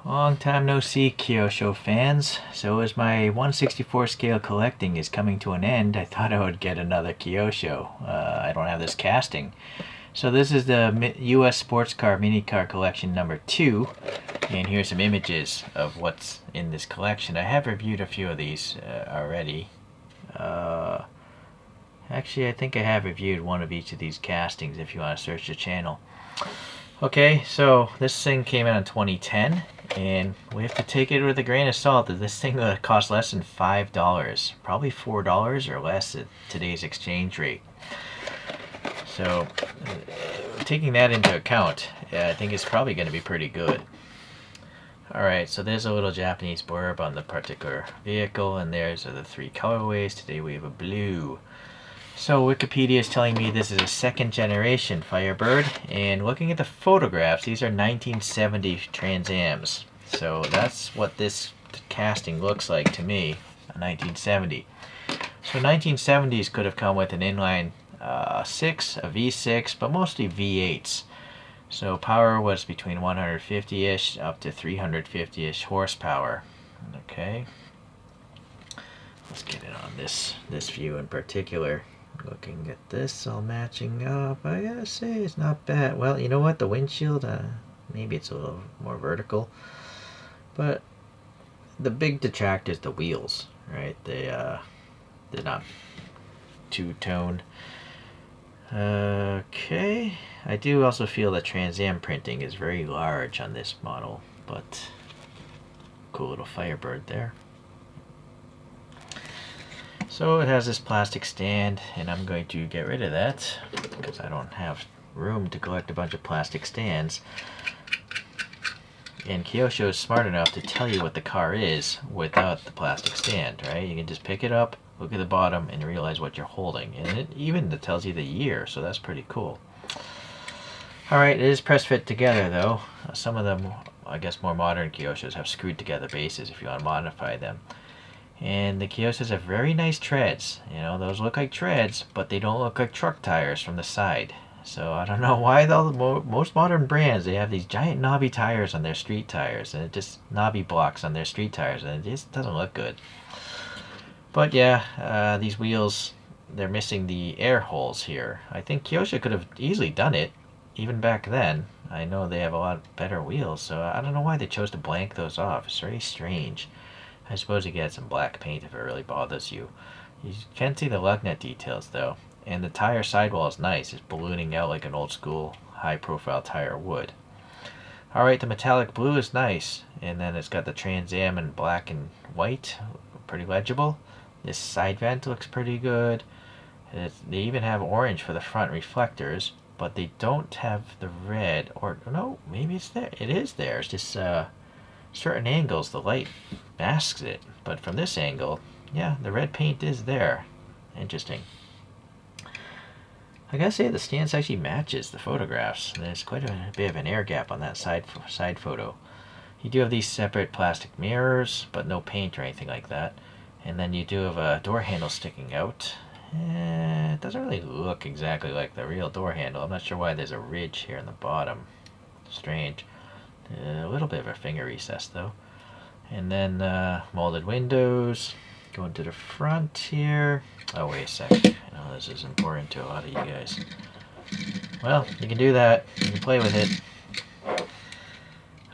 Long time no see, Kyosho fans. So as my 1/64 scale collecting is coming to an end, I thought I would get another Kyosho. I don't have this casting. So this is the U.S. Sports Car Mini Car Collection number 2. And here's some images of what's in this collection. I have reviewed a few of these already. Actually, I think I have reviewed one of each of these castings if you want to search the channel. Okay, so this thing came out in 2010, and we have to take it with a grain of salt that this thing cost less than $5, probably $4 or less at today's exchange rate. So, taking that into account, I think it's probably going to be pretty good. Alright, so there's a little Japanese blurb on the particular vehicle, and there's the 3 colorways. Today we have a blue. So Wikipedia is telling me this is a second generation Firebird, and looking at the photographs, these are 1970 Trans Ams. So that's what this casting looks like to me, a 1970. So 1970s could have come with an inline 6, a V6, but mostly V8s. So power was between 150-ish up to 350-ish horsepower. Okay. Let's get it on this view in particular. Looking at this, all matching up, I gotta say it's not bad. Well, you know what? The windshield, maybe it's a little more vertical, but the big detractor is the wheels, right? They're not two-tone. Okay, I do also feel that Trans Am printing is very large on this model, but cool little Firebird there. So it has this plastic stand, and I'm going to get rid of that because I don't have room to collect a bunch of plastic stands. And Kyosho is smart enough to tell you what the car is without the plastic stand, right? You can just pick it up, look at the bottom, and realize what you're holding. And it even tells you the year, so that's pretty cool. Alright, it is press fit together though. Some of them, I guess more modern Kyoshos have screwed together bases if you want to modify them. And the Kyoshos have very nice treads. You know, those look like treads, but they don't look like truck tires from the side. So I don't know why though. Most modern brands, they have these giant knobby tires on their street tires, and it just knobby blocks on their street tires, and it just doesn't look good. But yeah, these wheels, they're missing the air holes here. I think Kyosho could have easily done it, even back then. I know they have a lot better wheels, so I don't know why they chose to blank those off. It's very strange. I suppose you get some black paint if it really bothers you. You can't see the lug nut details though. And the tire sidewall is nice. It's ballooning out like an old school high profile tire would. Alright, the metallic blue is nice. And then it's got the Trans Am in black and white. Pretty legible. This side vent looks pretty good. They even have orange for the front reflectors, but they don't have the red. Or no, maybe it's there. It is there. It's just certain angles the light masks it, but from this angle, yeah, the red paint is there. Interesting. I gotta say the stance actually matches the photographs. There's quite a bit of an air gap on that side photo. You do have these separate plastic mirrors, but no paint or anything like that. And then you do have a door handle sticking out. It doesn't really look exactly like the real door handle. I'm not sure why there's a ridge here in the bottom. Strange. A little bit of a finger recess though. And then molded windows. Going to the front here. Oh, wait a sec. I know this is important to a lot of you guys. Well, you can do that. You can play with it.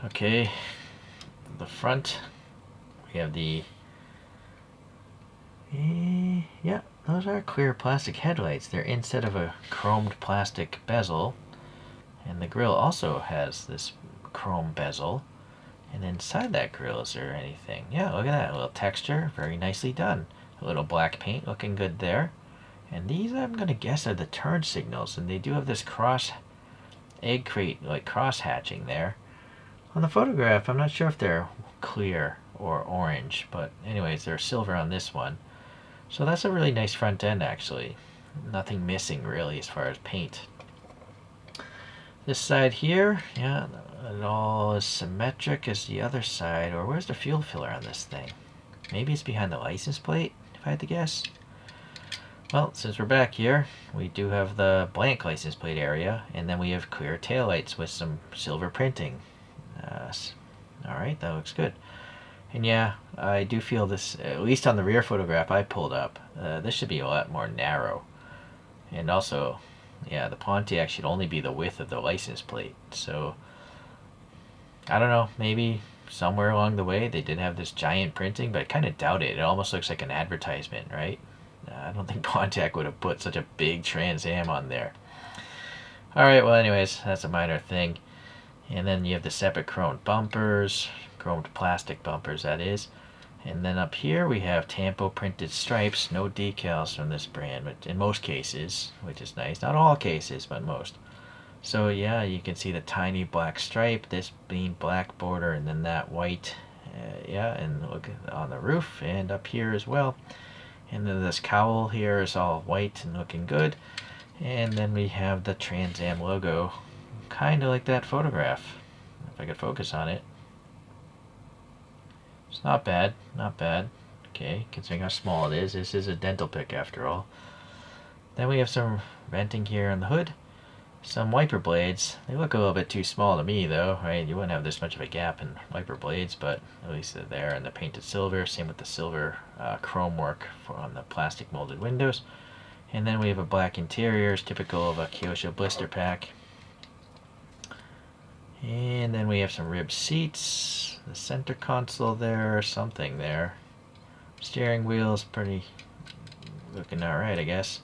Okay. The front. We have the... yeah, those are clear plastic headlights. They're instead of a chromed plastic bezel. And the grille also has this chrome bezel. And inside that grill, is there anything? Yeah, look at that. A little texture. Very nicely done. A little black paint looking good there. And these, I'm going to guess, are the turn signals. And they do have this cross egg crate, like cross hatching there. On the photograph, I'm not sure if they're clear or orange. But anyways, they're silver on this one. So that's a really nice front end, actually. Nothing missing, really, as far as paint. This side here, yeah, it all is symmetric as the other side. Or where's the fuel filler on this thing? Maybe it's behind the license plate, if I had to guess. Well, since we're back here, we do have the blank license plate area, and then we have clear taillights with some silver printing. All Alright, that looks good. And yeah, I do feel this, at least on the rear photograph I pulled up, this should be a lot more narrow. And also, yeah, the Pontiac should only be the width of the license plate. So, I don't know, maybe somewhere along the way they did have this giant printing, but I kind of doubt it. It almost looks like an advertisement, right? I don't think Pontiac would have put such a big Trans Am on there. Alright, well anyways, that's a minor thing. And then you have the separate chromed bumpers, chromed plastic bumpers that is. And then up here we have tampo printed stripes, no decals from this brand, but in most cases, which is nice. Not all cases, but most. So yeah, you can see the tiny black stripe, this being black border, and then that white. Yeah, and look on the roof and up here as well. And then this cowl here is all white and looking good. And then we have the Trans Am logo, kind of like that photograph. If I could focus on it. It's not bad, not bad. Okay, considering how small it is. This is a dental pick after all. Then we have some venting here on the hood. Some wiper blades. They look a little bit too small to me though, right? You wouldn't have this much of a gap in wiper blades, but at least they're there. And the painted silver, same with the silver chrome work on the plastic molded windows. And then we have a black interior, typical of a Kyosho blister pack. And then we have some ribbed seats, the center console there, something there. Steering wheel's pretty looking alright, I guess.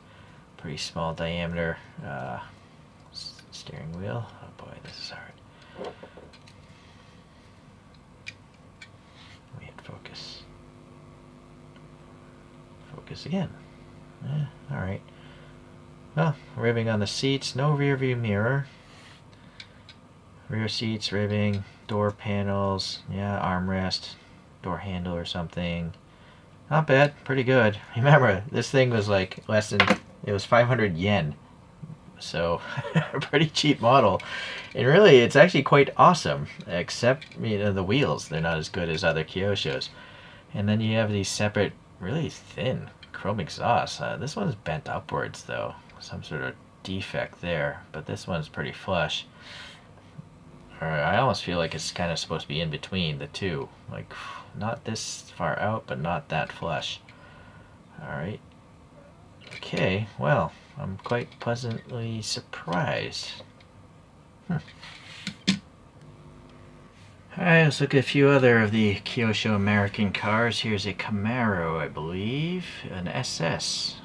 Pretty small diameter steering wheel. Oh boy, this is hard. We hit focus. Focus again. Alright. Well, ribbing on the seats, no rear view mirror. Rear seats, ribbing, door panels, yeah, armrest, door handle or something. Not bad, pretty good. Remember, this thing was like it was 500 yen. So, a pretty cheap model. And really, it's actually quite awesome. Except, you know, the wheels, they're not as good as other Kyoshos. And then you have these separate, really thin chrome exhausts. This one's bent upwards though. Some sort of defect there. But this one's pretty flush. I almost feel like it's kind of supposed to be in between the two. Like, not this far out, but not that flush. Alright. Okay, well, I'm quite pleasantly surprised. Alright, let's look at a few other of the Kyosho American cars. Here's a Camaro, I believe. An SS.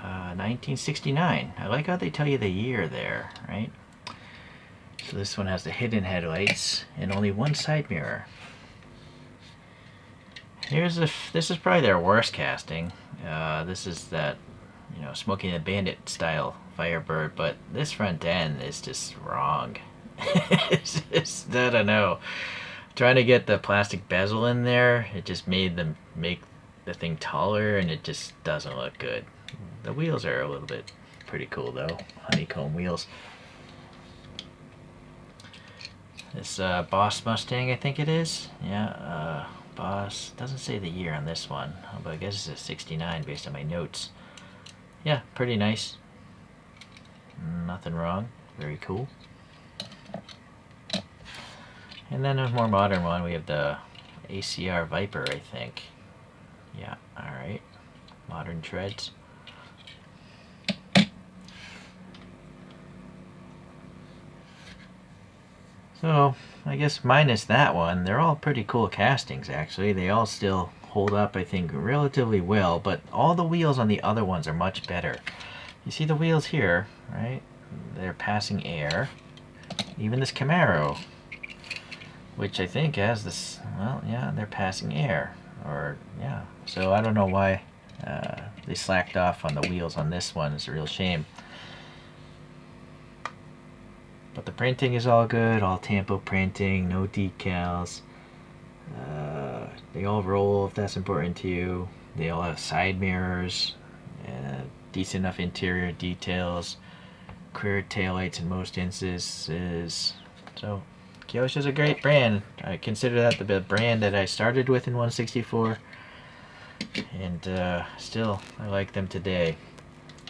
1969. I like how they tell you the year there, right? So this one has the hidden headlights and only one side mirror. This is probably their worst casting. This is that, you know, Smokey and the Bandit style Firebird, but this front end is just wrong. It's just, I don't know. Trying to get the plastic bezel in there, it just made them make the thing taller, and it just doesn't look good. The wheels are a little bit pretty cool though, honeycomb wheels. This Boss Mustang, I think it is. Yeah, Boss. Doesn't say the year on this one, but I guess it's a 69 based on my notes. Yeah, pretty nice. Nothing wrong. Very cool. And then a more modern one, we have the ACR Viper, I think. Yeah, alright. Modern treads. So, I guess minus that one, they're all pretty cool castings actually. They all still hold up, I think, relatively well, but all the wheels on the other ones are much better. You see the wheels here, right? They're passing air. Even this Camaro, which I think has this, well, yeah, they're passing air. Or, yeah. So I don't know why they slacked off on the wheels on this one. It's a real shame. But the printing is all good, all tampo printing, no decals. They all roll if that's important to you. They all have side mirrors, decent enough interior details, clear taillights in most instances. So Kyosho's a great brand. I consider that the brand that I started with in 164, and still I like them today.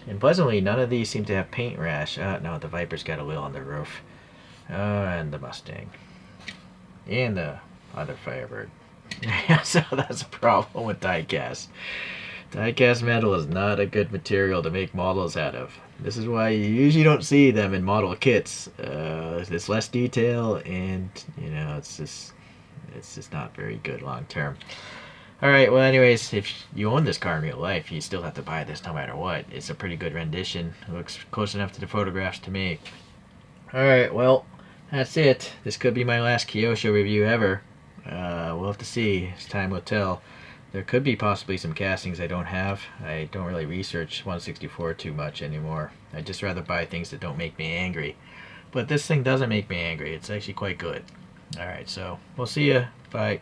And pleasantly, none of these seem to have paint rash. No, the Viper's got a little on the roof. And the Mustang. And the other Firebird. So that's a problem with diecast. Diecast metal is not a good material to make models out of. This is why you usually don't see them in model kits. There's less detail, and you know, it's just not very good long term. All right. Well, anyways, if you own this car in real life, you still have to buy this no matter what. It's a pretty good rendition. It looks close enough to the photographs to me. All right. Well, that's it. This could be my last Kyosho review ever. We'll have to see. As time will tell. There could be possibly some castings I don't have. I don't really research 164 too much anymore. I'd just rather buy things that don't make me angry. But this thing doesn't make me angry. It's actually quite good. Alright, so we'll see ya. Bye.